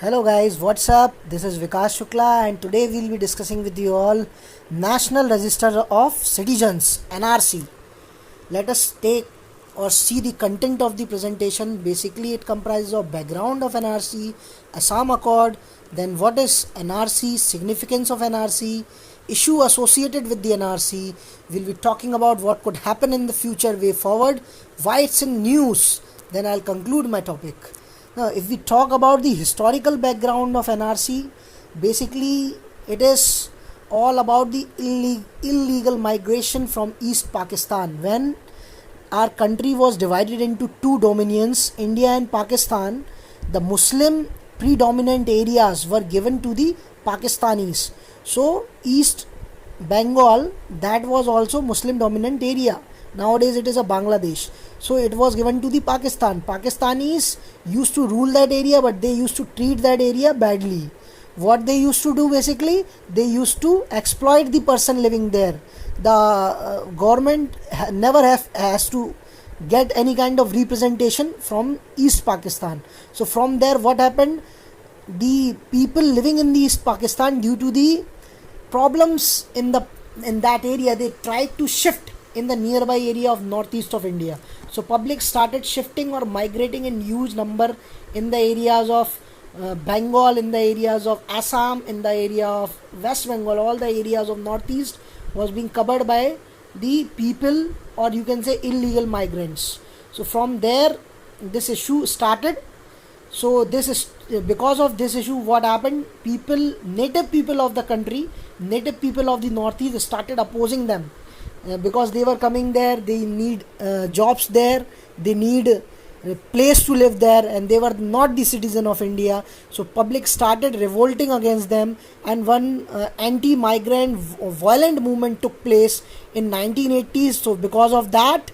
Hello guys, what's up? This is Vikas Shukla and today we'll be discussing with you all National Register of Citizens NRC. Let us take or see the content of the presentation. Basically it comprises of background of NRC, Assam Accord, then what is NRC, significance of NRC, issue associated with the NRC. We'll be talking about what could happen in the future way forward, why it's in news. Then I'll conclude my topic. Now, if we talk about the historical background of NRC, basically it is all about the illegal migration from East Pakistan. When our country was divided into two dominions, India and Pakistan, the Muslim predominant areas were given to the Pakistanis. So, East Bengal, that was also Muslim dominant area. Nowadays it is a Bangladesh. So it was given to the Pakistan. Pakistanis used to rule that area, but they used to treat that area badly. What they used to do basically, they used to exploit the person living there. The government never has to get any kind of representation from East Pakistan. So from there what happened, the people living in the East Pakistan, due to the problems in that area, they tried to shift in the nearby area of northeast of India. So public started shifting or migrating in huge number in the areas of Bengal, in the areas of Assam, in the area of West Bengal. All the areas of northeast was being covered by the people, or you can say illegal migrants. So from there this issue started. So this is because of this issue, what happened, native people of the country, native people of the northeast started opposing them. Because they were coming there, they need jobs there, they need a place to live there, and they were not the citizen of India. So public started revolting against them, and one anti-migrant violent movement took place in 1980s. So because of that,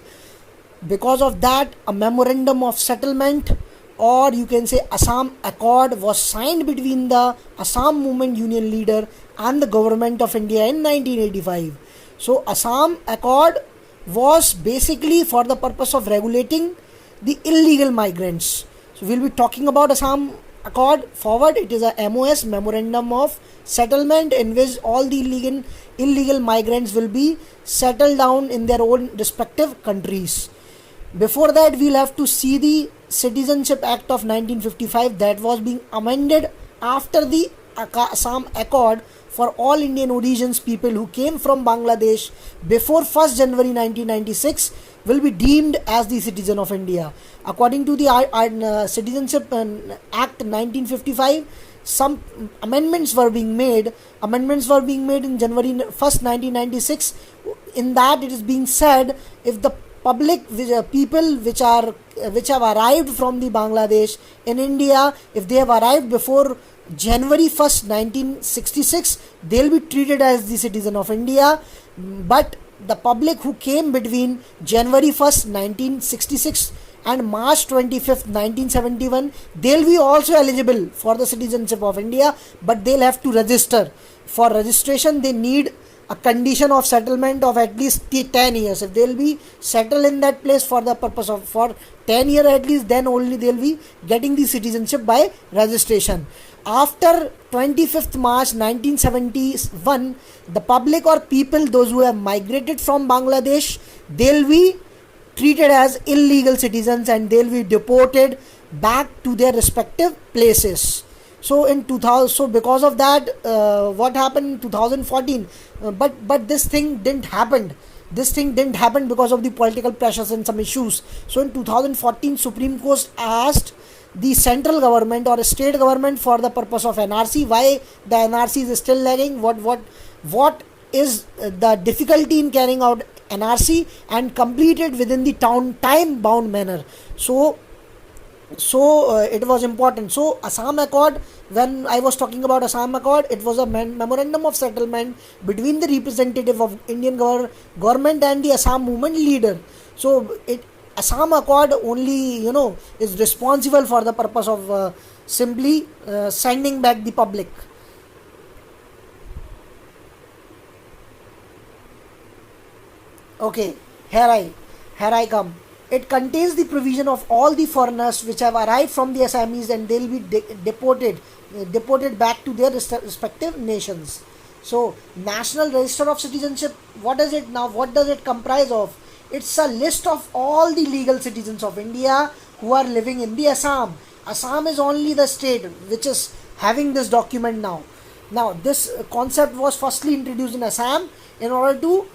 a memorandum of settlement, or you can say Assam Accord, was signed between the Assam Movement Union leader and the government of India in 1985. So Assam Accord was basically for the purpose of regulating the illegal migrants. So we'll be talking about Assam Accord forward. It is a MOS, Memorandum of Settlement, in which all the illegal migrants will be settled down in their own respective countries. Before that, we'll have to see the Citizenship Act of 1955 that was being amended after the Assam Accord. For all Indian origins people who came from Bangladesh before 1st January 1996 will be deemed as the citizen of India. According to the Citizenship Act 1955, some amendments were being made. Amendments were being made in January 1st, 1996. In that it is being said, if the public people which have arrived from the Bangladesh in India, if they have arrived before January 1st, 1966, they'll be treated as the citizen of India. But the public who came between January 1st, 1966 and March 25th, 1971, they'll be also eligible for the citizenship of India, but they'll have to register. For registration, they need a condition of settlement of at least 10 years. If they'll be settled in that place for the purpose of for 10 years at least, then only they'll be getting the citizenship by registration. After 25th March 1971, the public or people, those who have migrated from Bangladesh, they'll be treated as illegal citizens and they'll be deported back to their respective places. So in 2000, so because of that, what happened in 2014? But this thing didn't happen. This thing didn't happen because of the political pressures and some issues. So in 2014, Supreme Court asked the central government or state government for the purpose of NRC, why the NRC is still lagging, what is the difficulty in carrying out NRC, and completed within the time bound manner. So it was important. So Assam Accord, when I was talking about Assam Accord, it was a memorandum of settlement between the representative of Indian government and the Assam movement leader. So Assam Accord only is responsible for the purpose of simply sending back the public. Okay, here I come. It contains the provision of all the foreigners which have arrived from the Assamese, and they'll be deported back to their respective nations. So, National Register of Citizenship, what is it now? What does it comprise of? It's a list of all the legal citizens of India who are living in the Assam. Assam is only the state which is having this document now. Now, this concept was firstly introduced in Assam in order to,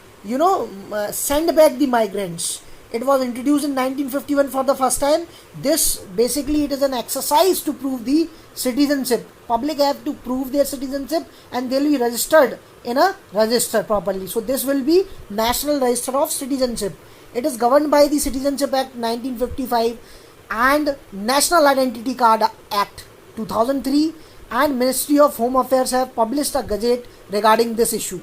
send back the migrants. It was introduced in 1951 for the first time. This basically, it is an exercise to prove the citizenship. Public have to prove their citizenship, and they will be registered in a register properly. So this will be National Register of Citizenship. It is governed by the Citizenship Act 1955 and National Identity Card Act 2003, and Ministry of Home Affairs have published a gazette regarding this issue.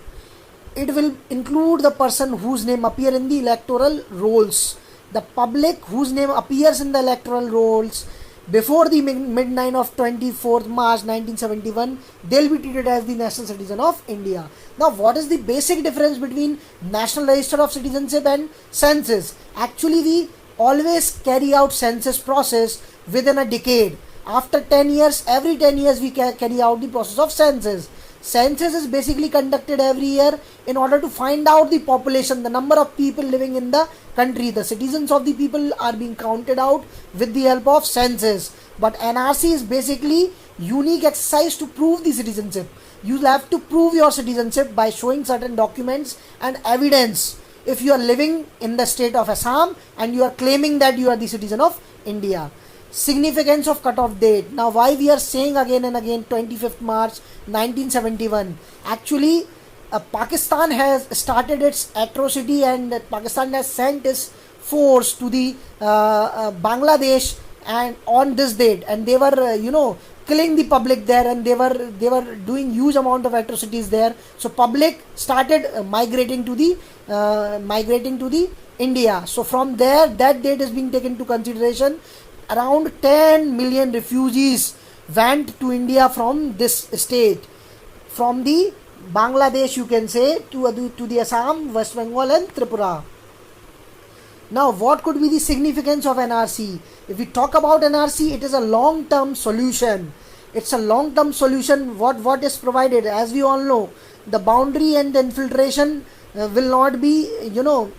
It will include the person whose name appear in the electoral rolls. The public whose name appears in the electoral rolls before the midnight of 24th March 1971, they'll be treated as the national citizen of India. Now, what is the basic difference between National Register of Citizenship and census? Actually, we always carry out census process within a decade. After 10 years, every 10 years we carry out the process of census. Census is basically conducted every year in order to find out the population, the number of people living in the country. The citizens of the people are being counted out with the help of census. But NRC is basically unique exercise to prove the citizenship. You have to prove your citizenship by showing certain documents and evidence. If you are living in the state of Assam and you are claiming that you are the citizen of India. Significance of cutoff date. Now, why we are saying again and again 25th March 1971? Actually, Pakistan has started its atrocity, and Pakistan has sent its force to the Bangladesh and on this date, and they were killing the public there, and they were doing huge amount of atrocities there. So public started migrating to the India. So from there, that date is being taken into consideration. Around 10 million refugees went to India from this state, from the Bangladesh, you can say, to the Assam, West Bengal and Tripura. Now, what could be the significance of NRC? If we talk about NRC, it is a long-term solution. It's a long-term solution. What is provided? As we all know, the boundary and the infiltration will not be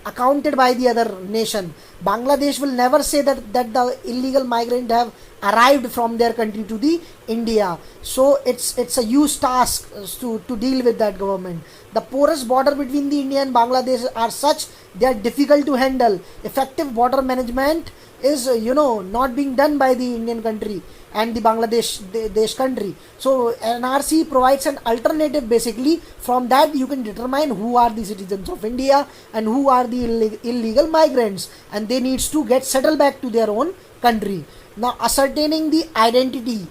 accounted by the other nation. Bangladesh will never say that the illegal migrant have arrived from their country to the India. So it's a huge task to deal with that government. The porous border between the India and Bangladesh are such they are difficult to handle. Effective border management is not being done by the Indian country and the Bangladesh country. So NRC provides an alternative. Basically, from that you can determine who are the citizens of India and who are the illegal migrants, and they needs to get settled back to their own country. Now, ascertaining the identity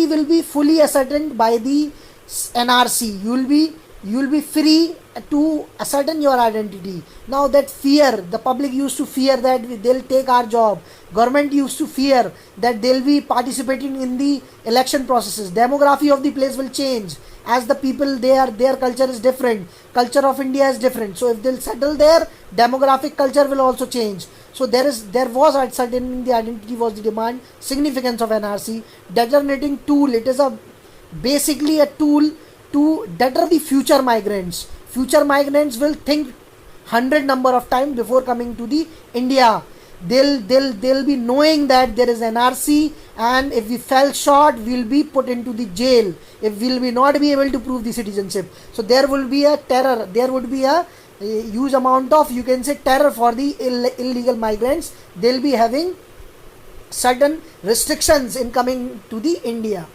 will be fully ascertained by the NRC. You will be free to ascertain your identity. Now, that fear, the public used to fear that they'll take our job. Government used to fear that they'll be participating in the election processes. Demography of the place will change as the people their culture is different. Culture of India is different. So if they'll settle there, demographic culture will also change. So there was ascertaining the identity was the demand. Significance of NRC. Determinating tool. It is basically a tool to deter the future migrants. Future migrants will think 100 number of times before coming to the India. They'll be knowing that there is NRC, and if we fell short, we'll be put into the jail if we'll be not be able to prove the citizenship. So there will be a terror. There would be a huge amount of, you can say, terror for the illegal migrants. They'll be having certain restrictions in coming to the India.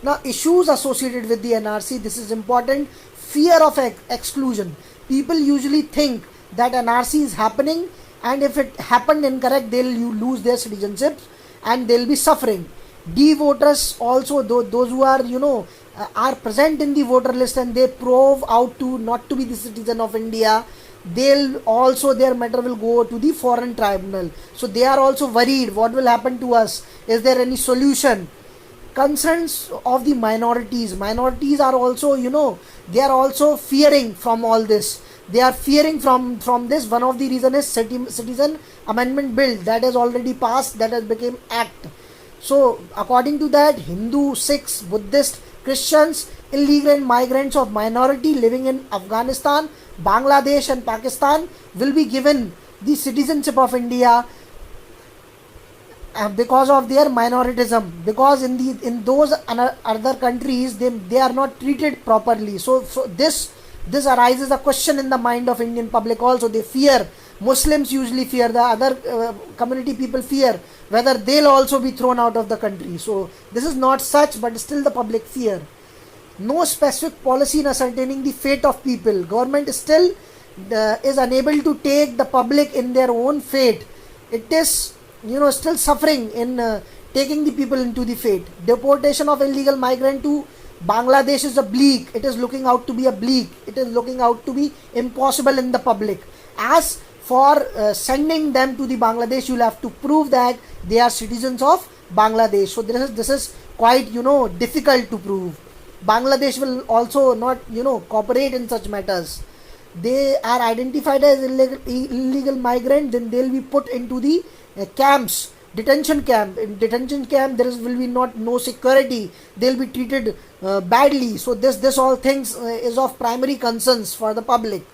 Now, issues associated with the NRC, this is important. Fear of exclusion. People usually think that NRC is happening, and if it happened incorrect, they'll lose their citizenship and they'll be suffering. D-voters also, those who are present in the voter list and they prove out to not to be the citizen of India, they'll also, their matter will go to the foreign tribunal. So they are also worried, what will happen to us? Is there any solution? Concerns of the minorities. Minorities are also, they are also fearing from all this. they are fearing from this. One of the reason is citizen amendment bill that has already passed, that has become act. So according to that, Hindu, Sikhs, Buddhist, Christians, illegal migrants of minority living in Afghanistan, Bangladesh and Pakistan will be given the citizenship of India because of their minoritism, because in those other countries they are not treated properly. So this arises a question in the mind of Indian public also. They fear, Muslims usually fear, the other community people fear whether they'll also be thrown out of the country. So this is not such, but still the public fear. No specific policy in ascertaining the fate of people. Government still is unable to take the public in their own fate. It is still suffering in taking the people into the fate. Deportation of illegal migrant to Bangladesh is a bleak. It is looking out to be a bleak. It is looking out to be impossible in the public. As for sending them to the Bangladesh, you'll have to prove that they are citizens of Bangladesh. So this is quite difficult to prove. Bangladesh will also not cooperate in such matters. They are identified as illegal migrant, then they'll be put into the camps, detention camp. In detention camp there will be no security, they'll be treated badly. So this all things is of primary concerns for the public.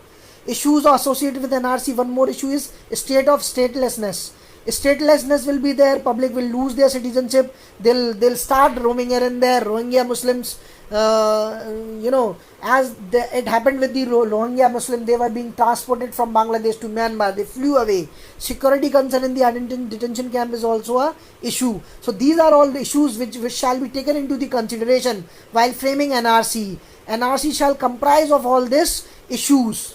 Issues associated with NRC. One more issue is state of statelessness. Statelessness will be there, public will lose their citizenship, they'll start roaming here and there. Rohingya Muslims, as it happened with the Rohingya Muslim, they were being transported from Bangladesh to Myanmar, they flew away. Security concern in the detention camp is also a issue. So these are all the issues which shall be taken into the consideration while framing NRC. NRC shall comprise of all these issues.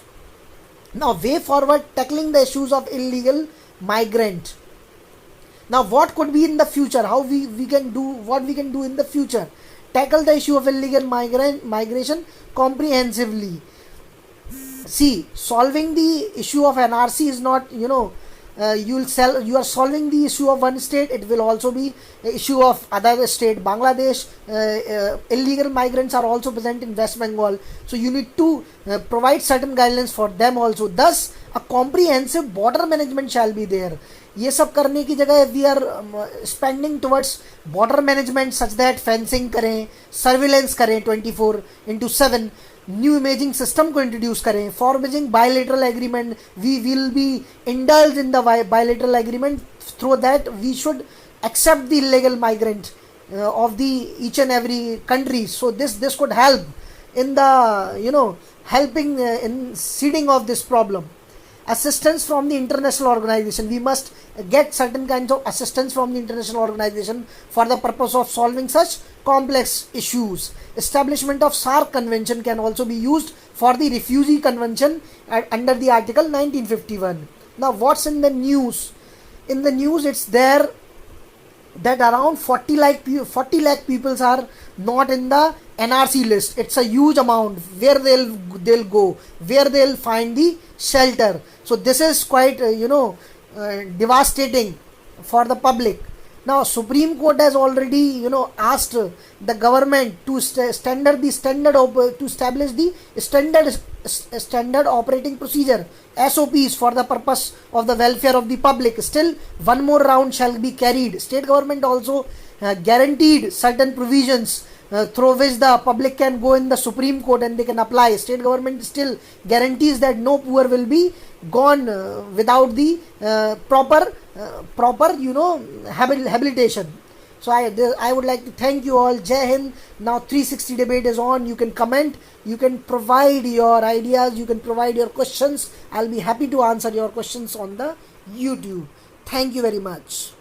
Now way forward, tackling the issues of illegal migrant. Now what could be in the future, how we can do, what we can do in the future. Tackle the issue of illegal migration comprehensively. See, solving the issue of NRC is not you are solving the issue of one state, it will also be the issue of other state. Bangladesh, illegal migrants are also present in West Bengal, so you need to provide certain guidelines for them also. Thus a comprehensive border management shall be there. ये सब करने की जगह we are spending towards border management such that fencing करें, surveillance करें 24/7, new imaging system को introduce करें, forming bilateral agreement. We will be indulge in the bilateral agreement, through that we should accept the illegal migrant of the each and every country. So this could help in the helping in seeding of this problem. Assistance from the international organization. We must get certain kinds of assistance from the international organization for the purpose of solving such complex issues. Establishment of SAARC convention can also be used for the refugee convention under the article 1951. Now what's in the news? In the news it's there that around 40 lakh people are not in the NRC list. It's a huge amount. Where they'll go, where they'll find the shelter. So this is quite devastating for the public. Now Supreme Court has already asked the government to establish the standard operating procedure, SOPs, for the purpose of the welfare of the public. Still one more round shall be carried. State government also guaranteed certain provisions through which the public can go in the Supreme Court and they can apply. State government still guarantees that no poor will be gone without the proper habilitation. So I would like to thank you all. Jai Hind. Now 360 debate is on. You can comment, you can provide your ideas, you can provide your questions. I'll be happy to answer your questions on the YouTube. Thank you very much.